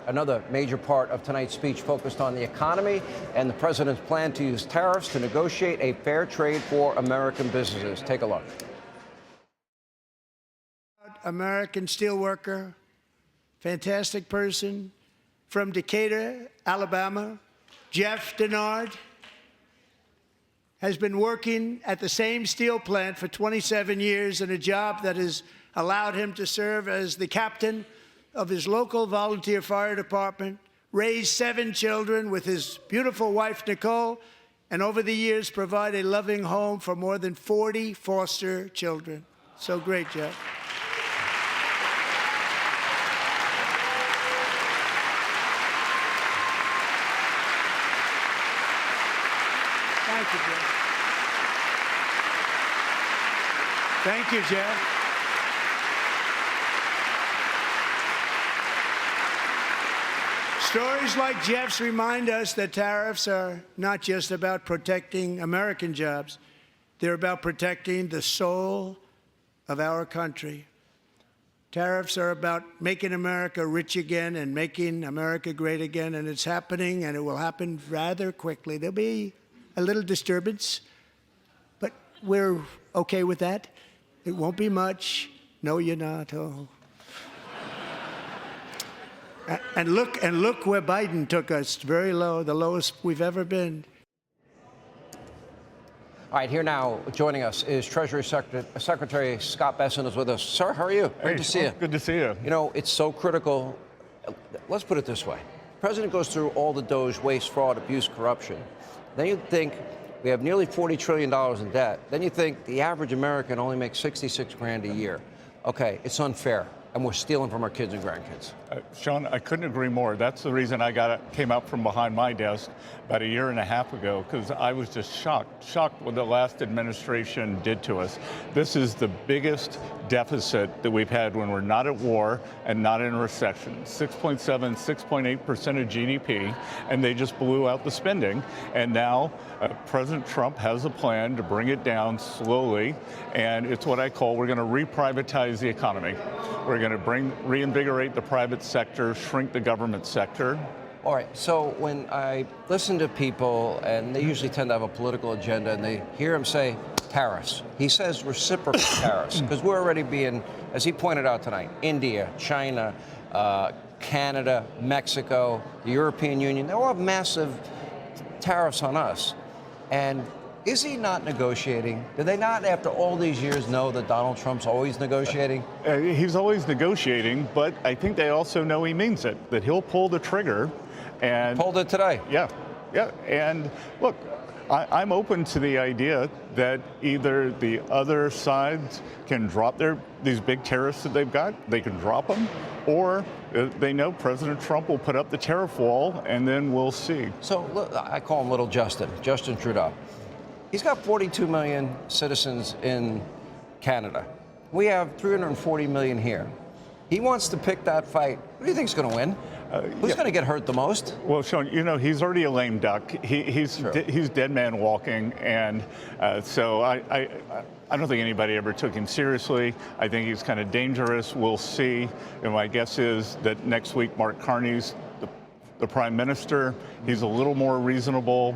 Another major part of tonight's speech focused on the economy and the president's plan to use tariffs to negotiate a fair trade for American businesses. Take a look. American steelworker, fantastic person from Decatur, Alabama, Jeff Denard, has been working at the same steel plant for 27 years in a job that has allowed him to serve as the captain of his local volunteer fire department, raised 7 children with his beautiful wife, Nicole, and over the years provide a loving home for more than 40 foster children. So great, Jeff. Thank you, Jeff. Thank you, Jeff. Stories like Jeff's remind us that tariffs are not just about protecting American jobs. They're about protecting the soul of our country. Tariffs are about making America rich again and making America great again, and it's happening, and it will happen rather quickly. There'll be a little disturbance, but we're okay with that. It won't be much. No, you're not. Oh. And look where Biden took us, very low, the lowest we've ever been. All right, here now, joining us is Treasury Secretary Scott Bessent is with us. Sir, how are you? Great to see you. Good to see you. You know, it's so critical. Let's put it this way. The president goes through all the Doge, waste, fraud, abuse, corruption. Then you think we have nearly $40 trillion in debt. Then you think the average American only makes 66 grand a year. Okay, it's unfair, and we're stealing from our kids and grandkids. Sean, I couldn't agree more. That's the reason I came out from behind my desk about 1.5 years ago, because I was just shocked what the last administration did to us. This is the biggest deficit that we've had when we're not at war and not in a recession. 6.7, 6.8% of GDP, and they just blew out the spending. And now President Trump has a plan to bring it down slowly, and it's what I call, we're going to reprivatize the economy. We're going to reinvigorate the private sector, shrink the government sector. All right, so when I listen to people, and they usually tend to have a political agenda, and they hear him say tariffs. He says reciprocal tariffs, because we're already being, as he pointed out tonight, India, China, Canada, Mexico, the European Union, they all have massive tariffs on us. And is he not negotiating? Do they not, after all these years, know that Donald Trump's always negotiating? He's always negotiating, but I think they also know he means it, that he'll pull the trigger. And pulled it today. Yeah. And look, I'm open to the idea that either the other sides can drop these big tariffs that they've got, they can drop them, or they know President Trump will put up the tariff wall, and then we'll see. So look, I call him Little Justin Trudeau. He's got 42 million citizens in Canada. We have 340 million here. He wants to pick that fight. Who do you think's going to win? Who's going to get hurt the most? Well, Sean, you know, he's already a lame duck. He's dead man walking, and so I don't think anybody ever took him seriously. I think he's kind of dangerous. We'll see. And my guess is that next week, Mark Carney's the prime minister. He's a little more reasonable.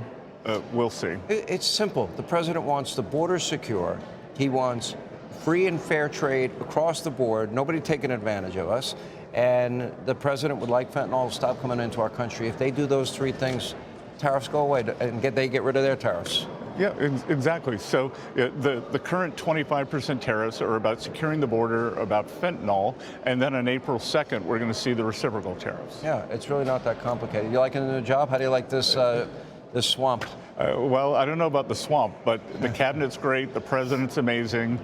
We'll see. It's simple. The president wants the borders secure. He wants free and fair trade across the board, nobody taking advantage of us. And the president would like fentanyl to stop coming into our country. If they do those 3 things, tariffs go away, and they get rid of their tariffs. Yeah, exactly. So the current 25% tariffs are about securing the border, about fentanyl, and then on April 2nd, we're going to see the reciprocal tariffs. Yeah, it's really not that complicated. You liking the new job? How do you like this swamp? Well, I don't know about the swamp, but the cabinet's great. The president's amazing.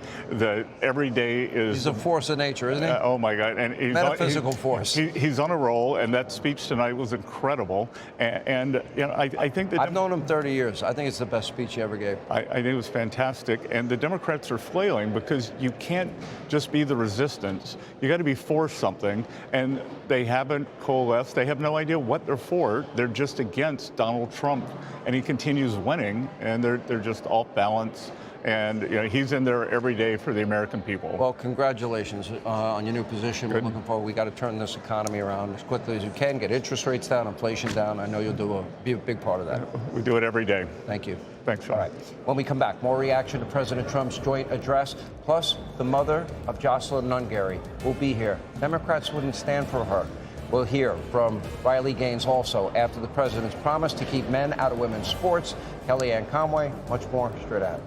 Every day is... He's a force of nature, isn't he? Oh, my God. And he's metaphysical force. He's on a roll, and that speech tonight was incredible. And you know, I think that... I've known him 30 years. I think it's the best speech he ever gave. I think it was fantastic. And the Democrats are flailing because you can't just be the resistance. You got to be for something. And they haven't coalesced. They have no idea what they're for. They're just against Donald Trump. And he continues he's winning, and they're just off balance. And he's in there every day for the American people. Well, congratulations on your new position. Good. We're looking forward. We got to turn this economy around as quickly as you can, get interest rates down, inflation down. I know you'll be a big part of that. We do it every day. Thank you. Thanks, Sean. All right. When we come back, more reaction to President Trump's joint address, plus the mother of Jocelyn Nungary will be here. Democrats wouldn't stand for her. We'll hear from Riley Gaines also after the president's promise to keep men out of women's sports. Kellyanne Conway, much more straight ahead.